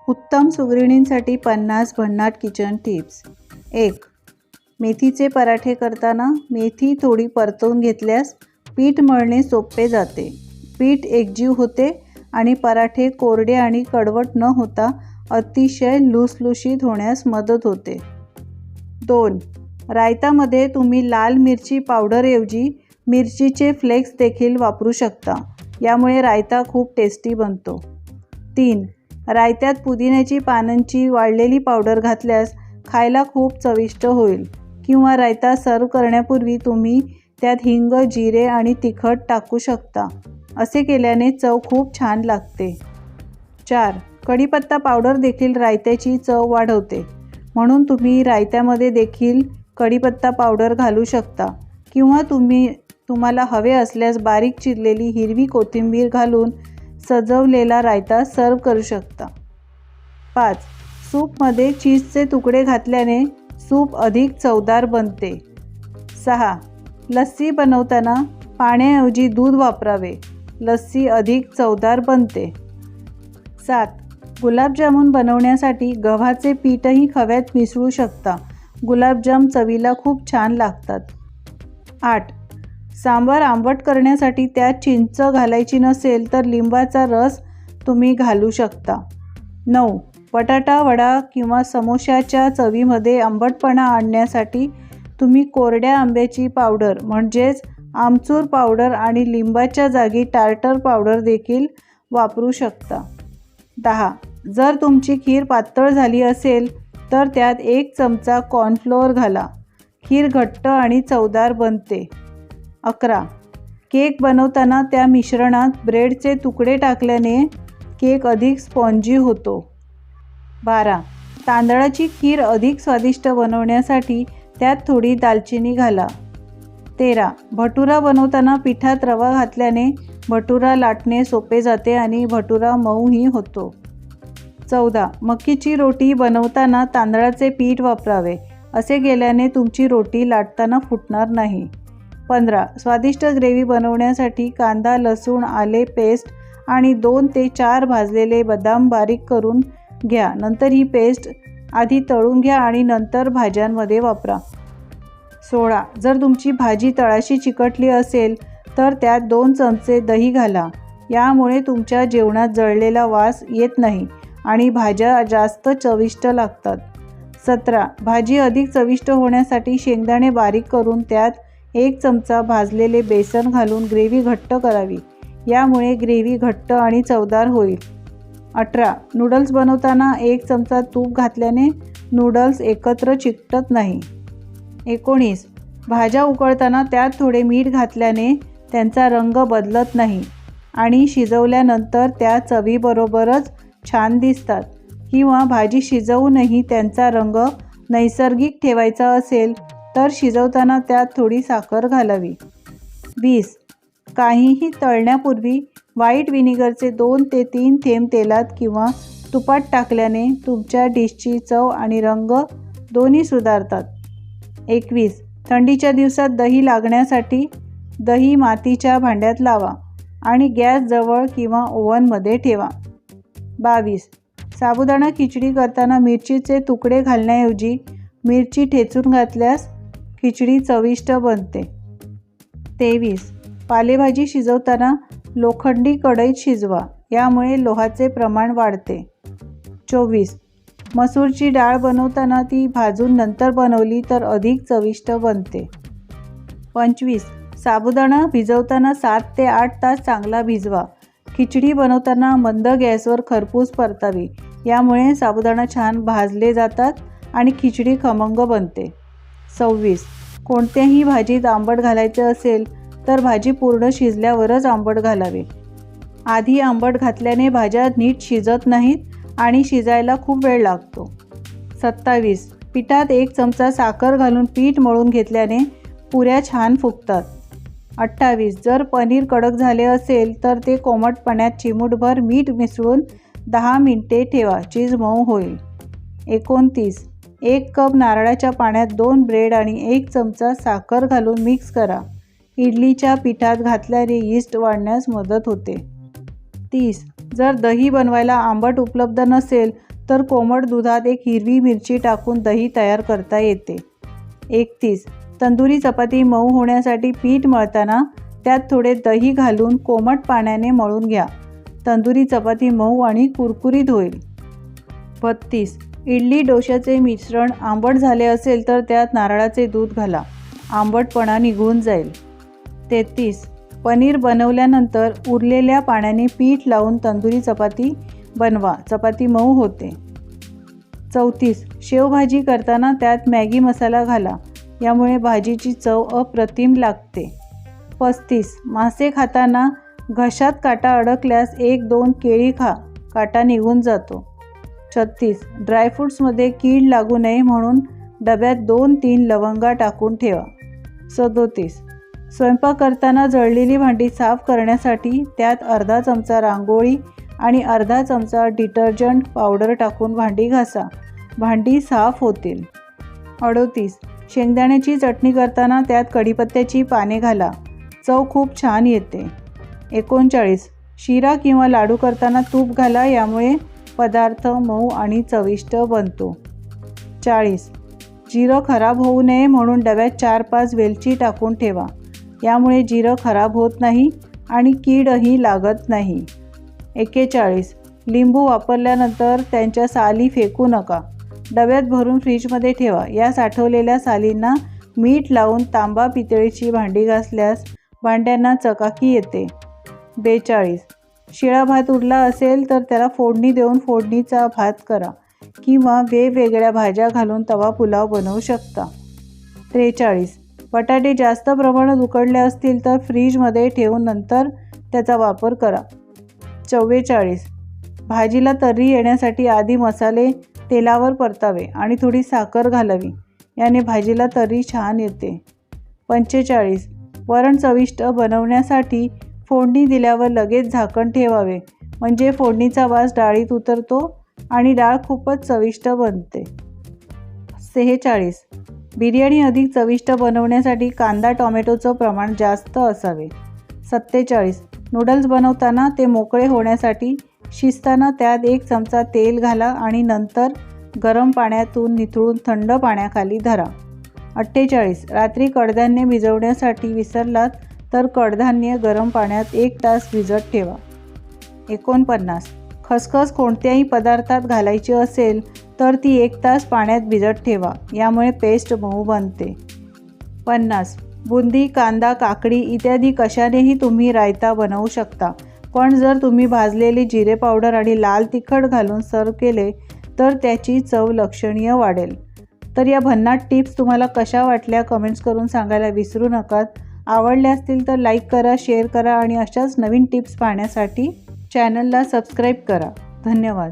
उत्तम सुगृहिणींसाठी 50 भन्नाट kitchen tips. 1. मेथीचे पराठे करताना मेथी थोडी परतवून घेतल्यास पीठ मळणे सोपे जाते. पीठ एकजीव होते आणि पराठे कोरडे आणि कडवट न होता अतिशय लुसलुशीत होण्यास मदत होते. 2. रायतामध्ये तुम्ही लाल मिरची पावडरऐवजी मिरचीचे फ्लेक्स देखील वापरू शकता. यामुळे रायता खूप टेस्टी बनतो. 3. रायत्यात पुदिन्याची पानांची वाळलेली पावडर घातल्यास खायला खूप चविष्ट होईल. किंवा रायता सर्व करण्यापूर्वी तुम्ही त्यात हिंग, जिरे आणि तिखट टाकू शकता. असे केल्याने चव खूप छान लागते. 4. कढीपत्ता पावडर देखील रायत्याची चव वाढवते. म्हणून तुम्ही रायत्यामध्ये देखील कढीपत्ता पावडर घालू शकता किंवा तुम्हाला हवे असल्यास बारीक चिरलेली हिरवी कोथिंबीर घालून सजवलेला रायता सर्व करू शकता. 5. सूपमध्ये चीजचे तुकडे घातल्याने सूप अधिक चवदार बनते. 6. लस्सी बनवताना पाण्याऐवजी दूध वापरावे. लस्सी अधिक चवदार बनते. 7. गुलाबजामुन बनवण्यासाठी गव्हाचे पीठही खव्यात मिसळू शकता. गुलाबजाम चवीला खूप छान लागतात. 8. सांबार आंबट करण्यासाठी त्यात चिंच घालायची नसेल तर लिंबाचा रस तुम्ही घालू शकता. 9. बटाटा वडा किंवा समोश्याच्या चवीमध्ये आंबटपणा आणण्यासाठी तुम्ही कोरड्या आंब्याची पावडर म्हणजेच आमचूर पावडर आणि लिंबाच्या जागी टार्टर पावडर देखील वापरू शकता. 10. जर तुमची खीर पातळ झाली असेल तर त्यात 1 चमचा कॉर्नफ्लोअर घाला. खीर घट्ट आणि चवदार बनते. 11. केक बनवताना त्या मिश्रणात ब्रेडचे तुकडे टाकल्याने केक अधिक स्पॉन्जी होतो. 12. तांदळाची खीर अधिक स्वादिष्ट बनवण्यासाठी त्यात थोडी दालचिनी घाला. 13. भटुरा बनवताना पिठात रवा घातल्याने भटुरा लाटणे सोपे जाते आणि भटुरा मऊही होतो. 14. मक्कीची रोटी बनवताना तांदळाचे पीठ वापरावे. असे केल्याने तुमची रोटी लाटताना फुटणार नाही. 15. स्वादिष्ट ग्रेव्ही बनवण्यासाठी कांदा, लसूण, आले पेस्ट आणि 2 ते 4 भाजलेले बदाम बारीक करून घ्या. नंतर ही पेस्ट आधी तळून घ्या आणि नंतर भाज्यांमध्ये वापरा. 16. जर तुमची भाजी तळाशी चिकटली असेल तर त्यात 2 चमचे दही घाला. यामुळे तुमच्या जेवणात जळलेला वास येत नाही आणि भाज्या जास्त चविष्ट लागतात. 17. भाजी अधिक चविष्ट होण्यासाठी शेंगदाणे बारीक करून त्यात 1 चमचा भाजलेले बेसन घालून ग्रेव्ही घट्ट करावी. यामुळे ग्रेव्ही घट्ट आणि चवदार होईल. 18. नूडल्स बनवताना 1 चमचा तूप घातल्याने नूडल्स एकत्र चिकटत नाही. 19. भाज्या उकळताना त्यात थोडे मीठ घातल्याने त्यांचा रंग बदलत नाही आणि शिजवल्यानंतर त्या चवीबरोबरच छान दिसतात. किंवा भाजी शिजवूनही त्यांचा रंग नैसर्गिक ठेवायचा असेल तर शिजवताना त्यात थोडी साखर घालावी. 20. काहीही तळण्यापूर्वी व्हाईट व्हिनेगरचे 2 ते 3 थेंब तेलात किंवा तुपात टाकल्याने तुमच्या डिशची चव आणि रंग दोन्ही सुधारतात. 21. थंडीच्या दिवसात दही लागण्यासाठी दही मातीच्या भांड्यात लावा आणि गॅस जवळ किंवा ओव्हनमध्ये ठेवा. 22. साबुदाणा खिचडी करताना मिरचीचे तुकडे घालण्याऐवजी मिरची ठेचून घातल्यास खिचडी चविष्ट बनते. 23. पालेभाजी शिजवताना लोखंडी कढईत शिजवा. यामुळे लोहाचे प्रमाण वाढते. 24. मसूरची डाळ बनवताना ती भाजून नंतर बनवली तर अधिक चविष्ट बनते. 25. साबुदाणा भिजवताना 7 ते 8 तास चांगला भिजवा. खिचडी बनवताना मंद गॅसवर खरपूस परतावी. यामुळे साबुदाणा छान भाजले जातात आणि खिचडी खमंग बनते. 26. कोणत्याही भाजीत आंबट घालायचे असेल तर भाजी पूर्ण शिजल्यावरच आंबट घालावे. आधी आंबट घातल्याने भाज्या नीट शिजत नाहीत आणि शिजायला खूप वेळ लागतो. 27. पिठात 1 चमचा साखर घालून पीठ मळून घेतल्याने पुऱ्या छान फुगतात. 28. जर पनीर कडक झाले असेल तर ते कोमट पाण्यात चिमूटभर मीठ मिसळून 10 मिनिटे ठेवा. चीज मऊ होईल. 29. 1 कप नारळाच्या पाण्यात 2 ब्रेड आणि 1 चमचा साखर घालून मिक्स करा. इडलीच्या पिठात घातल्याने यीस्ट वाढण्यास मदत होते. 30. जर दही बनवायला आंबट उपलब्ध नसेल तर कोमट दुधात एक हिरवी मिरची टाकून दही तयार करता येते. 31. तंदुरी चपाती मऊ होण्यासाठी पीठ मळताना त्यात थोडे दही घालून कोमट पाण्याने मळून घ्या. तंदुरी चपाती मऊ आणि कुरकुरीत होईल. 32. इडली डोश्याचे मिश्रण आंबट झाले असेल तर त्यात नारळाचे दूध घाला. आंबटपणा निघून जाईल. 33. पनीर बनवल्यानंतर उरलेल्या पाण्याने पीठ लावून तंदुरी चपाती बनवा. चपाती मऊ होते. 34. शेवभाजी करताना त्यात मॅगी मसाला घाला. यामुळे भाजीची चव अप्रतिम लागते. 35. मासे खाताना घशात काटा अडकल्यास 1-2 केळी खा. काटा निघून जातो. 36. ड्रायफ्रूट्समध्ये कीड लागू नये म्हणून डब्यात 2-3 लवंगा टाकून ठेवा. 37. स्वयंपाक करताना जळलेली भांडी साफ करण्यासाठी त्यात अर्धा चमचा रांगोळी आणि अर्धा चमचा डिटर्जंट पावडर टाकून भांडी घासा. भांडी साफ होतील. 38. शेंगदाण्याची चटणी करताना त्यात कढीपत्त्याची पाने घाला. चव खूप छान येते. 39. शिरा किंवा लाडू करताना तूप घाला. यामुळे पदार्थ मऊ आणि चविष्ट बनतो. 40. जिरं खराब होऊ नये म्हणून डब्यात 4-5 वेलची टाकून ठेवा. यामुळे जिरं खराब होत नाही आणि कीडही लागत नाही. 41. लिंबू वापरल्यानंतर त्यांच्या साली फेकू नका. डब्यात भरून फ्रीजमध्ये ठेवा. या साठवलेल्या सालींना मीठ लावून तांबा पितळीची भांडी घासल्यास भांड्यांना चकाकी येते. 42. शिळा भात उरला असेल तर त्याला फोडणी देऊन फोडणीचा भात करा किंवा वेगवेगळ्या भाज्या घालून तवा पुलाव बनवू शकता. 43. बटाटे जास्त प्रमाणात उकडले असतील तर फ्रीजमध्ये ठेवून नंतर त्याचा वापर करा. 44. भाजीला तर्री येण्यासाठी आधी मसाले तेलावर परतावे आणि थोडी साखर घालावी. याने भाजीला तर्री छान येते. 45. वरण चविष्ट बनवण्यासाठी फोडणी दिल्यावर लगेच झाकण ठेवावे. म्हणजे फोडणीचा वास डाळीत उतरतो आणि डाळ खूपच चविष्ट बनते. 46. बिर्याणी अधिक चविष्ट बनवण्यासाठी कांदा टोमॅटोचं प्रमाण जास्त असावे. 47. नूडल्स बनवताना ते मोकळे होण्यासाठी शिजताना त्यात 1 चमचा तेल घाला आणि नंतर गरम पाण्यातून निथळून थंड पाण्याखाली धरा. 48. रात्री कडधान्य भिजवण्यासाठी विसरलात तर कडधान्य गरम पाण्यात 1 तास भिजत ठेवा. 49. खसखस कोणत्याही पदार्थात घालायची असेल तर ती 1 तास पाण्यात भिजत ठेवा. यामुळे पेस्ट मऊ बनते. 50. बुंदी, कांदा, काकडी इत्यादी कशानेही तुम्ही रायता बनवू शकता. पण जर तुम्ही भाजलेली जिरे पावडर आणि लाल तिखट घालून सर्व केले तर त्याची चव लक्षणीय वाढेल. तर या भन्नाट टिप्स तुम्हाला कशा वाटल्या कमेंट्स करून सांगायला विसरू नका. आवडल्या असतील तर लाईक करा, शेअर करा आणि अशाच नवीन टिप्स पाहण्यासाठी चॅनलला सबस्क्राईब करा. धन्यवाद.